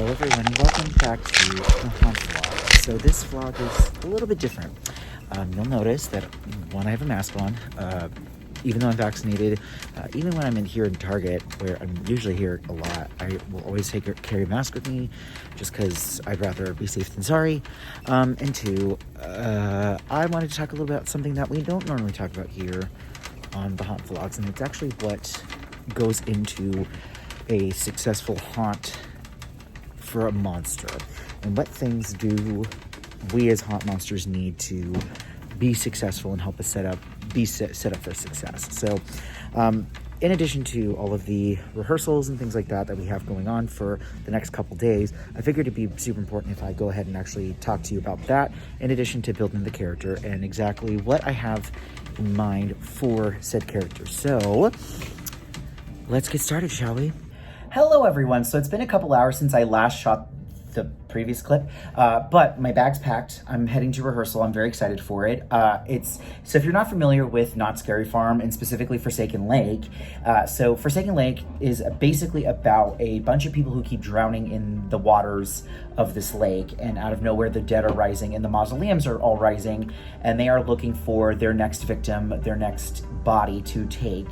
Hello everyone, welcome back to the haunt vlog. So this vlog is a little bit different. You'll notice that, one, I have a mask on, even though I'm vaccinated. Even when I'm here in Target, where I'm usually here a lot, I will always carry a mask with me, just because I'd rather be safe than sorry. And two, I wanted to talk a little about something that we don't normally talk about here on the haunt vlogs, and it's actually what goes into a successful haunt for a monster, and what things do we as haunt monsters need to be successful and help us set up for success. So in addition to all of the rehearsals and things like that we have going on for the next couple days, I figured it'd be super important if I go ahead and actually talk to you about that, in addition to building the character and exactly what I have in mind for said character. So let's get started, shall we? Hello everyone. So it's been a couple hours since I last shot the previous clip, but my bag's packed. I'm heading to rehearsal. I'm very excited for it. So if you're not familiar with Not Scary Farm, and specifically Forsaken Lake, so Forsaken Lake is basically about a bunch of people who keep drowning in the waters of this lake, and out of nowhere the dead are rising and the mausoleums are all rising, and they are looking for their next victim, their next body to take.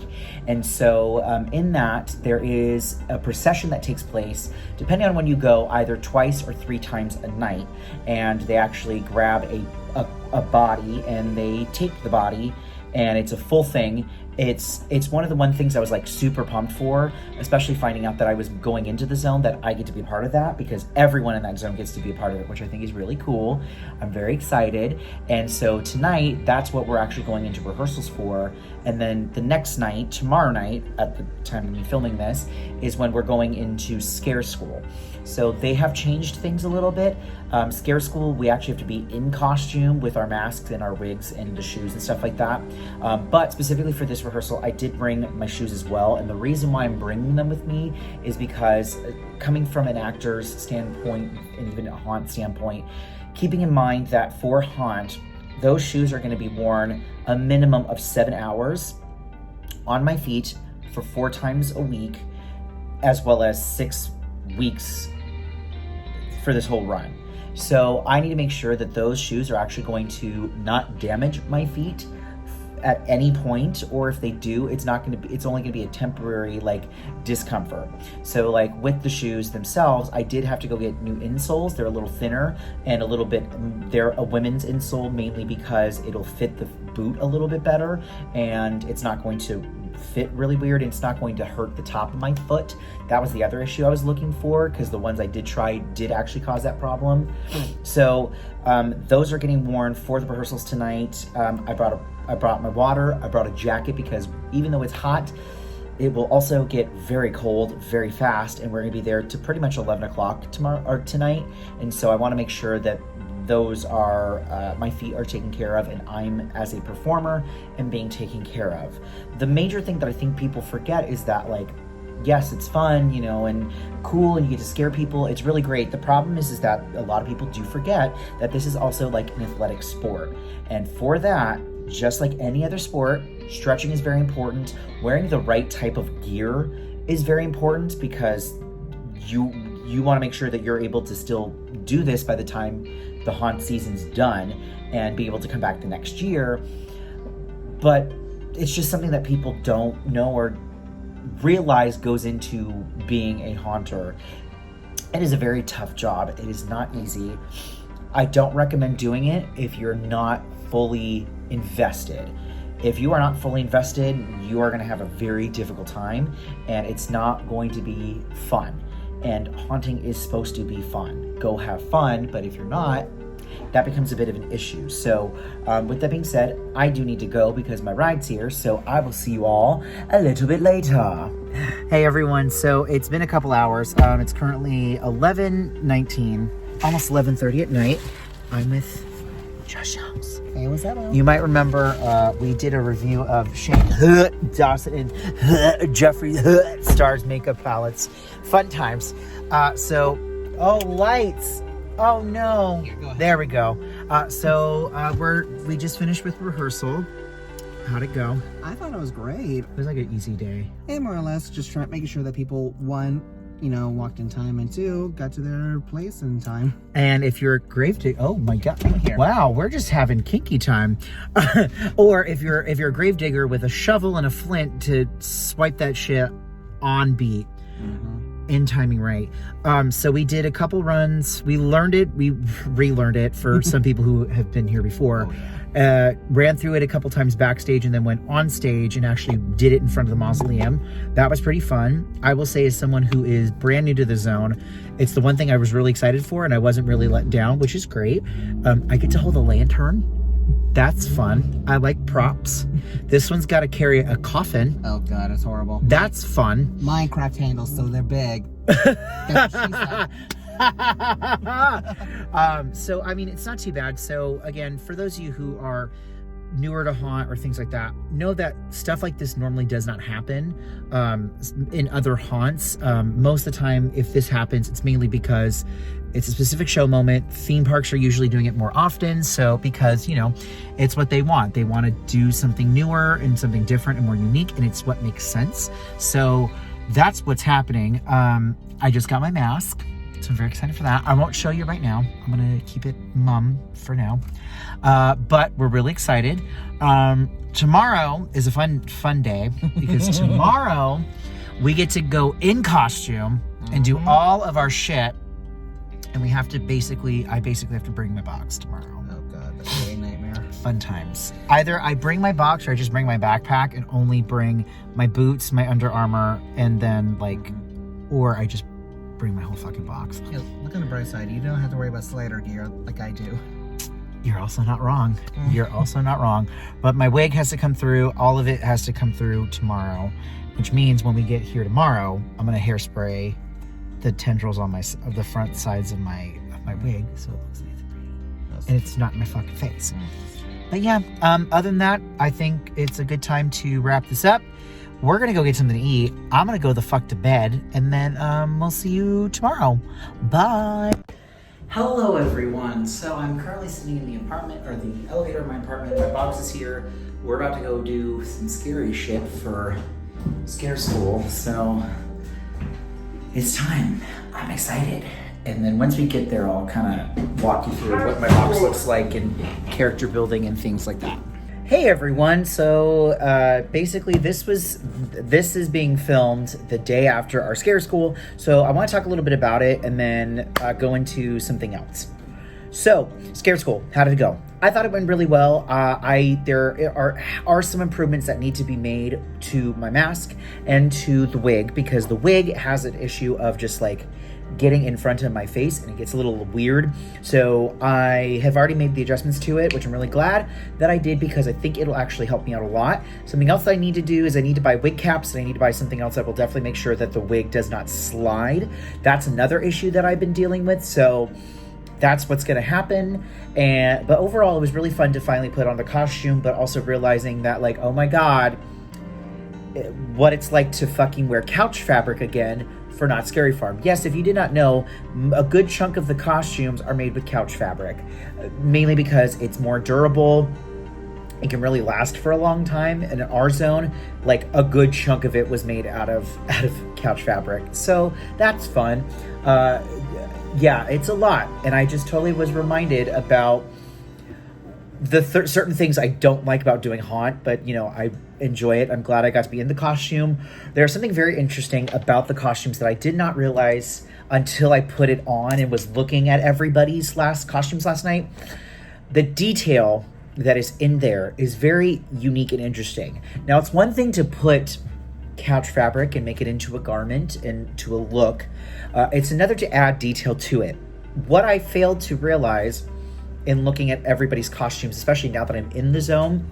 And so in that, there is a procession that takes place depending on when you go, either twice or 3 times a night, and they actually grab a body and they take the body, and it's a full thing. It's one of the things I was like super pumped for, especially finding out that I was going into the zone, that I get to be a part of that, because everyone in that zone gets to be a part of it, which I think is really cool. I'm very excited. And so tonight, that's what we're actually going into rehearsals for. And then the next night, tomorrow night, at the time of me filming this, is when we're going into Scare School. So they have changed things a little bit. Scare School, we actually have to be in costume with our masks and our wigs and the shoes and stuff like that. But specifically for this rehearsal, I did bring my shoes as well. And the reason why I'm bringing them with me is because, coming from an actor's standpoint and even a haunt standpoint, keeping in mind that for haunt, those shoes are going to be worn a minimum of 7 hours on my feet for 4 times a week, as well as 6 weeks for this whole run. So I need to make sure that those shoes are actually going to not damage my feet at any point, or if they do, it's only going to be a temporary discomfort. So with the shoes themselves, I did have to go get new insoles. They're a little thinner and they're a women's insole, mainly because it'll fit the boot a little bit better, and it's not going to fit really weird, and it's not going to hurt the top of my foot. That was the other issue I was looking for, because the ones I did try did actually cause that problem. So those are getting worn for the rehearsals tonight. I brought my water. I brought a jacket, because even though it's hot, it will also get very cold very fast, and we're gonna be there to pretty much 11 o'clock tonight. And so I want to make sure that those are, my feet are taken care of, and I'm, as a performer, am being taken care of. The major thing that I think people forget is that, yes, it's fun, and cool, and you get to scare people. It's really great. The problem is that a lot of people do forget that this is also an athletic sport. And for that, just like any other sport, stretching is very important. Wearing the right type of gear is very important, because you want to make sure that you're able to still do this by the time the haunt season's done, and be able to come back the next year. But it's just something that people don't know or realize goes into being a haunter. It is a very tough job. It is not easy. I don't recommend doing it if you're not fully invested. If you are not fully invested, you are going to have a very difficult time, and it's not going to be fun. And haunting is supposed to be fun. Go have fun, but if you're not, that becomes a bit of an issue. So with that being said, I do need to go because my ride's here, so I will see you all a little bit later. Hey everyone, so it's been a couple hours. It's currently 11:19, almost 11:30 at night. I'm with Josh Helms. Hey, what's up, man? You might remember we did a review of Shane Dawson and Jeffrey Star's makeup palettes. Fun times. Oh, lights. Oh no. Here, go ahead. There we go. We just finished with rehearsal. How'd it go? I thought it was great. It was like an easy day. And more or less just making sure that people, one, you know, walked in time, and 2, got to their place in time. And if you're a gravedigger, oh my God, wow, we're just having kinky time. Or if you're a gravedigger with a shovel and a flint to swipe that shit on beat. In timing right. So we did a couple runs. We learned it. We relearned it for some people who have been here before. Ran through it a couple times backstage and then went on stage and actually did it in front of the mausoleum. That was pretty fun. I will say, as someone who is brand new to the zone, it's the one thing I was really excited for, and I wasn't really let down, which is great. I get to hold a lantern. That's fun. I like props. This one's got to carry a coffin. Oh God, it's horrible. That's fun. Minecraft handles, so they're big. So I mean, it's not too bad. So again, for those of you who are newer to haunt or things like that, know that stuff like this normally does not happen in other haunts. Most of the time, if this happens, it's mainly because it's a specific show moment. Theme parks are usually doing it more often. So because, you know, it's what they want. They want to do something newer and something different and more unique, and it's what makes sense. So that's what's happening. I just got my mask, so I'm very excited for that. I won't show you right now. I'm gonna keep it mum for now. But we're really excited. Tomorrow is a fun day because tomorrow we get to go in costume and do all of our shit. And we have to I basically have to bring my box tomorrow. Oh God, that's a nightmare. Fun times. Either I bring my box or I just bring my backpack and only bring my boots, my Under Armour, and then or I just bring my whole fucking box. Yeah, look on the bright side. You don't have to worry about slider gear like I do. You're also not wrong. You're also not wrong. But my wig has to come through. All of it has to come through tomorrow, which means when we get here tomorrow, I'm gonna hairspray the tendrils on the front sides of my wig, so it looks nice and it's not in my fucking face. But yeah, other than that, I think it's a good time to wrap this up. We're gonna go get something to eat. I'm gonna go the fuck to bed, and then we'll see you tomorrow. Bye. Hello everyone. So I'm currently sitting in the apartment, or the elevator in my apartment. My box is here. We're about to go do some scary shit for scare school. So it's time. I'm excited. And then once we get there, I'll kind of walk you through what my box looks like and character building and things like that. Hey everyone, so basically this is being filmed the day after our scare school. So I want to talk a little bit about it and then go into something else. So, scare school, how did it go? I thought it went really well. There are some improvements that need to be made to my mask and to the wig, because the wig has an issue of just like getting in front of my face and it gets a little weird. So I have already made the adjustments to it, which I'm really glad that I did, because I think it'll actually help me out a lot. Something else that I need to do is I need to buy wig caps, and I need to buy something else that will definitely make sure that the wig does not slide. That's another issue that I've been dealing with. So that's what's going to happen. But overall, it was really fun to finally put on the costume, but also realizing that, like, oh my God, what it's like to fucking wear couch fabric again for Not Scary Farm. Yes, if you did not know, a good chunk of the costumes are made with couch fabric, mainly because it's more durable. It can really last for a long time. And in our zone, like, a good chunk of it was made out of couch fabric. So that's fun. Yeah, it's a lot. And I just totally was reminded about the certain things I don't like about doing haunt, but you know, I enjoy it. I'm glad I got to be in the costume. There's something very interesting about the costumes that I did not realize until I put it on and was looking at everybody's costumes last night. The detail that is in there is very unique and interesting. Now, it's one thing to put couch fabric and make it into a garment and to a look. It's another to add detail to it. What I failed to realize in looking at everybody's costumes, especially now that I'm in the zone,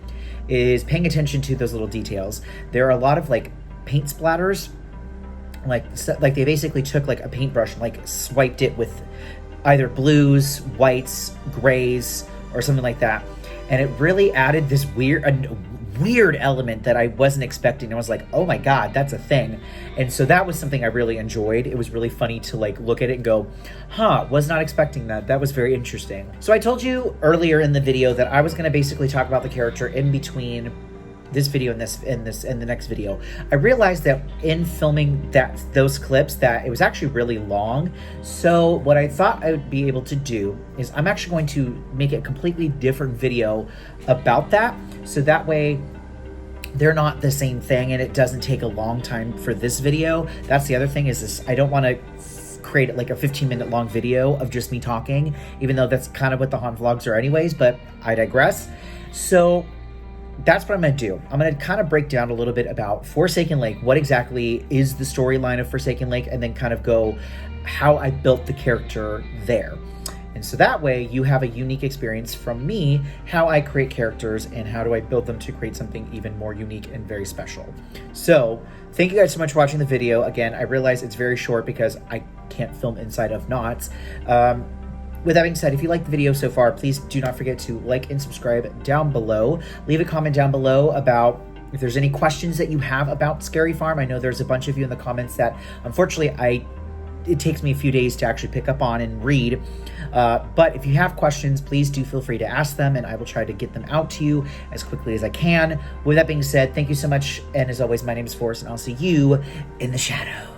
is paying attention to those little details. There are a lot of like paint splatters, like they basically took like a paintbrush and like swiped it with either blues, whites, grays, or something like that. And it really added this weird element that I wasn't expecting. I was like, oh my God, that's a thing. And so that was something I really enjoyed. It was really funny to like look at it and go, was not expecting that. That was very interesting. So I told you earlier in the video that I was going to basically talk about the character in between this video and the next video, I realized that in filming those clips that it was actually really long. So what I thought I would be able to do is I'm actually going to make a completely different video about that. So that way they're not the same thing and it doesn't take a long time for this video. That's the other thing is this, I don't want to create like a 15-minute long video of just me talking, even though that's kind of what the haunt vlogs are anyways, but I digress. So that's what I'm gonna do. I'm gonna kind of break down a little bit about Forsaken Lake, what exactly is the storyline of Forsaken Lake, and then kind of go how I built the character there. And so that way you have a unique experience from me, how I create characters and how do I build them to create something even more unique and very special. So thank you guys so much for watching the video. Again, I realize it's very short because I can't film inside of knots. With that being said, if you liked the video so far, please do not forget to like and subscribe down below. Leave a comment down below about if there's any questions that you have about Scary Farm. I know there's a bunch of you in the comments that unfortunately it takes me a few days to actually pick up on and read. But if you have questions, please do feel free to ask them and I will try to get them out to you as quickly as I can. With that being said, thank you so much. And as always, my name is Forrest and I'll see you in the shadows.